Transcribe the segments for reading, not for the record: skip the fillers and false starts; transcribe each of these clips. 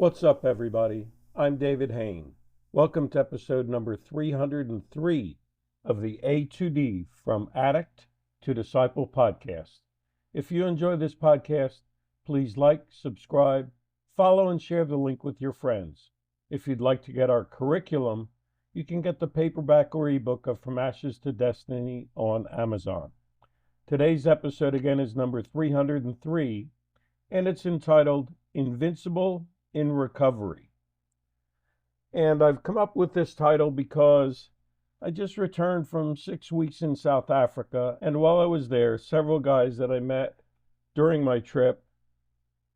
What's up, everybody? I'm David Hain. Welcome to episode number 303 of the A2D From Addict to Disciple podcast. If you enjoy this podcast, please like, subscribe, follow, and share the link with your friends. If you'd like to get our curriculum, you can get the paperback or ebook of From Ashes to Destiny on Amazon. Today's episode again is number 303, and it's entitled Invincible in Recovery. And I've come up with this title because I just returned from 6 weeks in South Africa, and while I was there, several guys that I met during my trip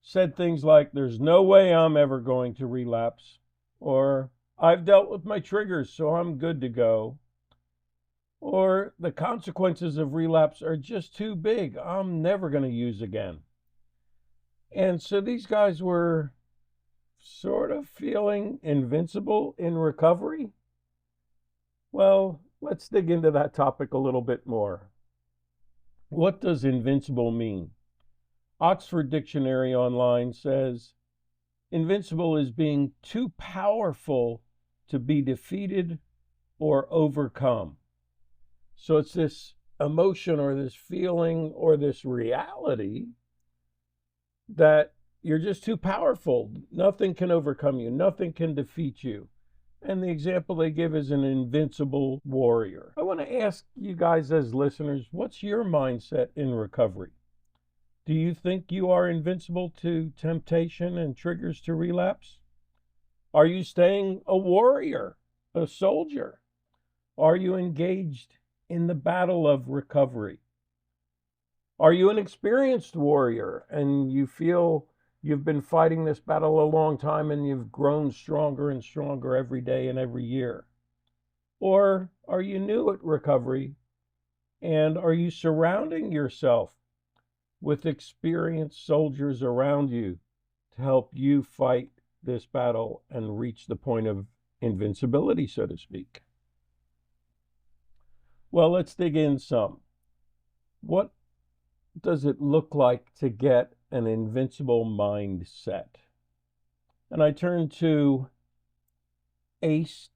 said things like, "There's no way I'm ever going to relapse," or "I've dealt with my triggers, so I'm good to go," or "The consequences of relapse are just too big. I'm never going to use again." And so these guys were sort of feeling invincible in recovery. Well, let's dig into that topic a little bit more. What does invincible mean? Oxford Dictionary Online says, invincible is being too powerful to be defeated or overcome. So it's this emotion or this feeling or this reality that you're just too powerful. Nothing can overcome you. Nothing can defeat you. And the example they give is an invincible warrior. I want to ask you guys as listeners, what's your mindset in recovery? Do you think you are invincible to temptation and triggers to relapse? Are you staying a warrior, a soldier? Are you engaged in the battle of recovery? Are you an experienced warrior and you feel you've been fighting this battle a long time and you've grown stronger and stronger every day and every year? Or are you new at recovery and are you surrounding yourself with experienced soldiers around you to help you fight this battle and reach the point of invincibility, so to speak? Well, let's dig in some. What does it look like to get an invincible mindset? And I turn to acenet.edu,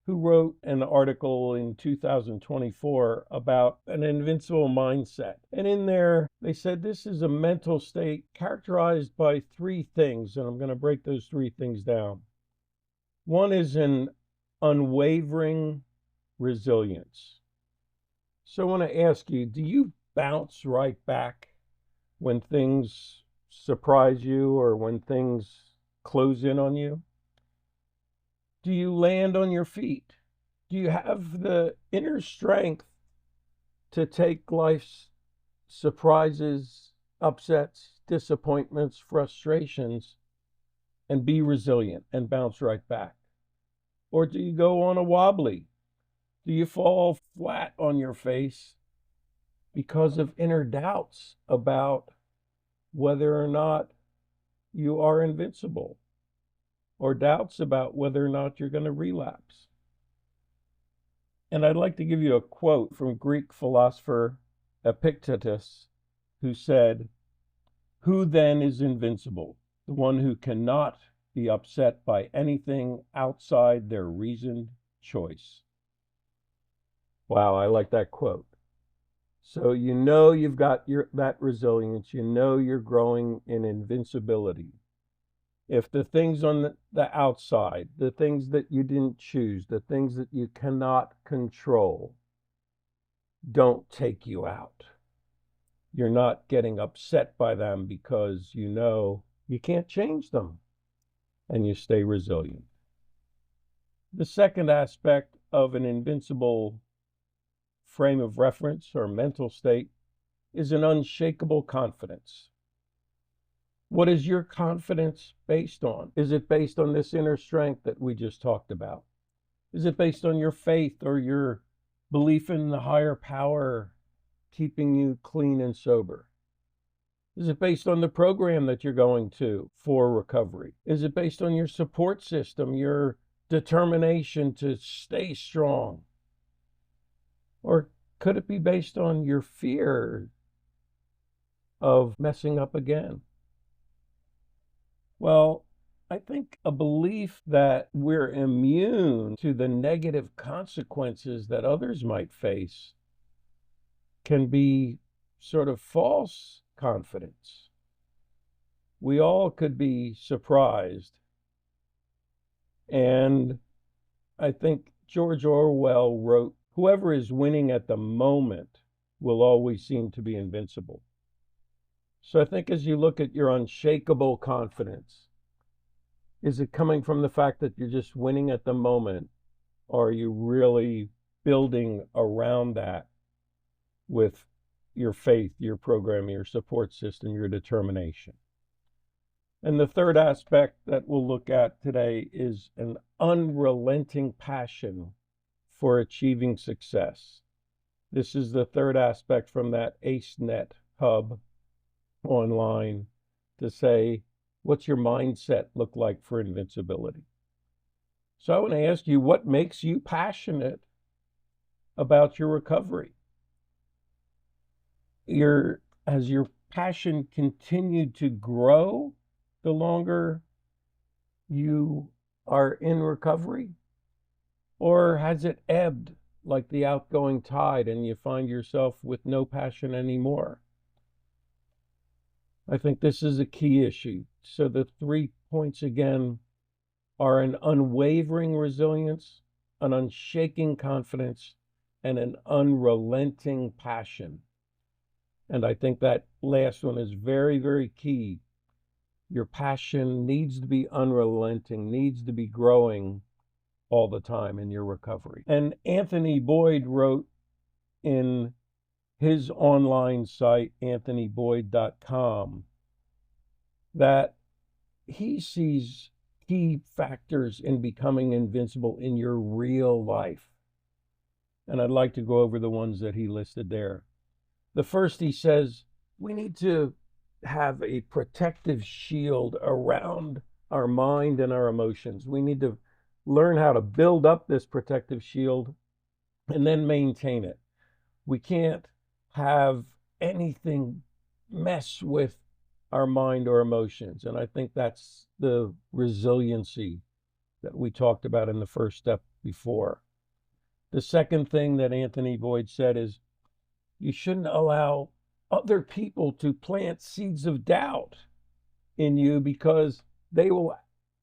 who wrote an article in 2024 about an invincible mindset. And in there, they said this is a mental state characterized by three things, and I'm going to break those three things down. One is an unwavering resilience. So I want to ask you, do you bounce right back when things surprise you or when things close in on you? Do you land on your feet? Do you have the inner strength to take life's surprises, upsets, disappointments, frustrations, and be resilient and bounce right back? Or do you go on a wobbly? Do you fall flat on your face because of inner doubts about whether or not you are invincible, or doubts about whether or not you're going to relapse? And I'd like to give you a quote from Greek philosopher Epictetus, who said, "Who then is invincible? The one who cannot be upset by anything outside their reasoned choice." Wow, I like that quote. So you know you've got that resilience. You know you're growing in invincibility. If the things on the outside, the things that you didn't choose, the things that you cannot control, don't take you out, you're not getting upset by them because you know you can't change them, and you stay resilient. The second aspect of an invincible frame of reference or mental state is an unshakable confidence. What is your confidence based on? Is it based on this inner strength that we just talked about? Is it based on your faith or your belief in the higher power keeping you clean and sober? Is it based on the program that you're going to for recovery? Is it based on your support system, your determination to stay strong? Or could it be based on your fear of messing up again? Well, I think a belief that we're immune to the negative consequences that others might face can be sort of false confidence. We all could be surprised. And I think George Orwell wrote, whoever is winning at the moment will always seem to be invincible. So I think as you look at your unshakable confidence, is it coming from the fact that you're just winning at the moment? Or are you really building around that with your faith, your program, your support system, your determination? And the third aspect that we'll look at today is an unrelenting passion for achieving success. This is the third aspect from that AceNet hub online to say, what's your mindset look like for invincibility? So I want to ask you, what makes you passionate about your recovery? Has your passion continued to grow the longer you are in recovery? Or has it ebbed like the outgoing tide and you find yourself with no passion anymore? I think this is a key issue. So the 3 points again are an unwavering resilience, an unshaking confidence, and an unrelenting passion. And I think that last one is very, very key. Your passion needs to be unrelenting, needs to be growing all the time in your recovery. And Anthony Boyd wrote in his online site, anthonyboyd.com, that he sees key factors in becoming invincible in your real life. And I'd like to go over the ones that he listed there. The first, he says, we need to have a protective shield around our mind and our emotions. We need to learn how to build up this protective shield and then maintain it. We can't have anything mess with our mind or emotions. And I think that's the resiliency that we talked about in the first step before. The second thing that Anthony Boyd said is you shouldn't allow other people to plant seeds of doubt in you, because they will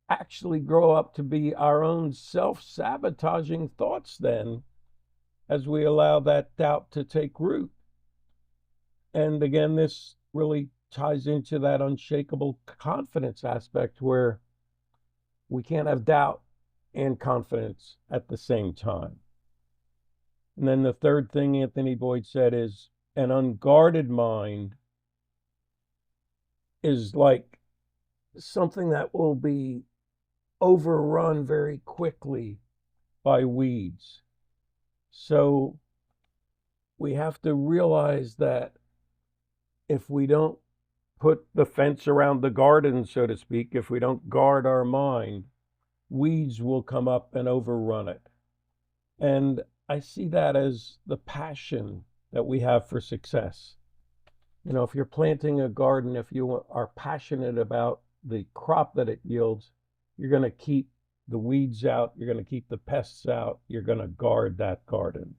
actually grow up to be our own self-sabotaging thoughts then, as we allow that doubt to take root. And again, this really ties into that unshakable confidence aspect where we can't have doubt and confidence at the same time. And then the third thing Anthony Boyd said is an unguarded mind is like something that will be overrun very quickly by weeds. So we have to realize that if we don't put the fence around the garden, so to speak, if we don't guard our mind, weeds will come up and overrun it. And I see that as the passion that we have for success. You know, if you're planting a garden, if you are passionate about the crop that it yields, you're going to keep the weeds out, you're going to keep the pests out, you're going to guard that garden.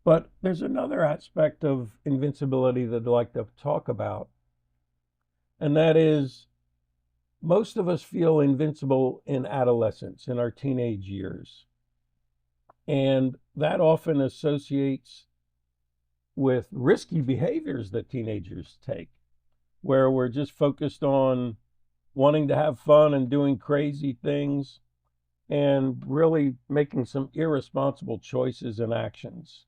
But there's another aspect of invincibility that I'd like to talk about, and that is most of us feel invincible in adolescence, in our teenage years. And that often associates with risky behaviors that teenagers take, where we're just focused on wanting to have fun and doing crazy things and really making some irresponsible choices and actions.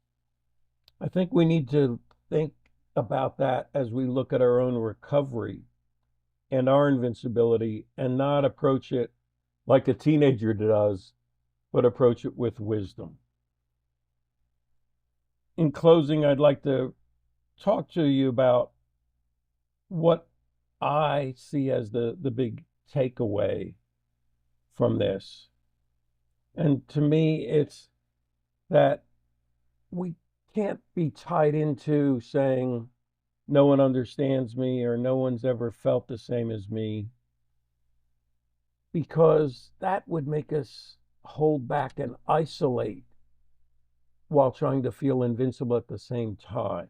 I think we need to think about that as we look at our own recovery and our invincibility, and not approach it like a teenager does, but approach it with wisdom. In closing, I'd like to talk to you about what I see as the big takeaway from this. And to me, it's that we can't be tied into saying, no one understands me or no one's ever felt the same as me, because that would make us hold back and isolate while trying to feel invincible at the same time.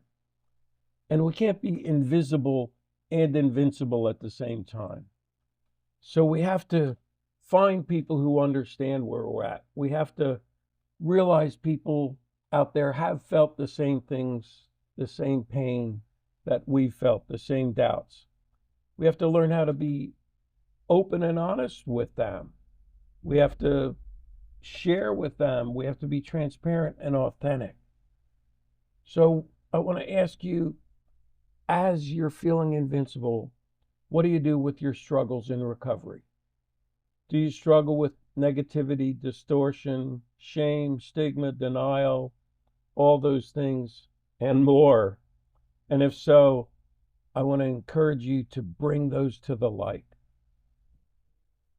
And we can't be invisible and invincible at the same time. So we have to find people who understand where we're at. We have to realize people out there have felt the same things, the same pain that we felt, the same doubts. We have to learn how to be open and honest with them. We have to share with them. We have to be transparent and authentic. So I want to ask you, as you're feeling invincible, what do you do with your struggles in recovery? Do you struggle with negativity, distortion, shame, stigma, denial, all those things and more? And if so, I want to encourage you to bring those to the light.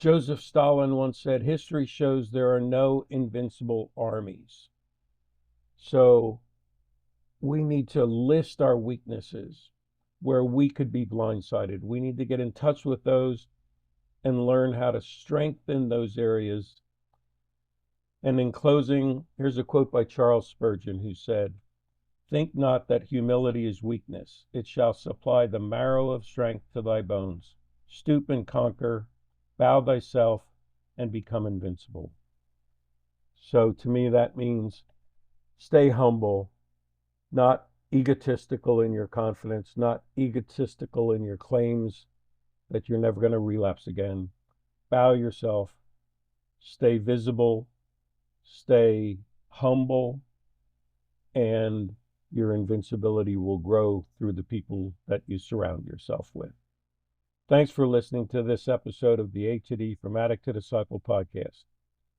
Joseph Stalin once said, history shows there are no invincible armies. So we need to list our weaknesses where we could be blindsided. We need to get in touch with those and learn how to strengthen those areas. And in closing, here's a quote by Charles Spurgeon, who said, think not that humility is weakness. It shall supply the marrow of strength to thy bones. Stoop and conquer, bow thyself, and become invincible. So to me, that means stay humble, not egotistical in your confidence, not egotistical in your claims that you're never going to relapse again. Bow yourself, stay visible, stay humble, and your invincibility will grow through the people that you surround yourself with. Thanks for listening to this episode of the A to D From Addict to Disciple podcast.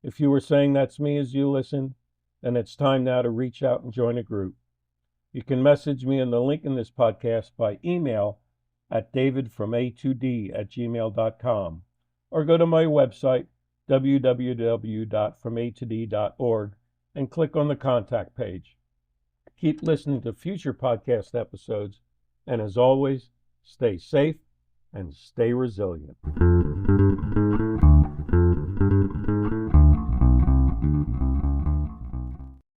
If you were saying that's me as you listen, then it's time now to reach out and join a group. You can message me in the link in this podcast by email at davidfroma2d@gmail.com, or go to my website, www.from-a-to-d.org, and click on the contact page. Keep listening to future podcast episodes, and as always, stay safe and stay resilient.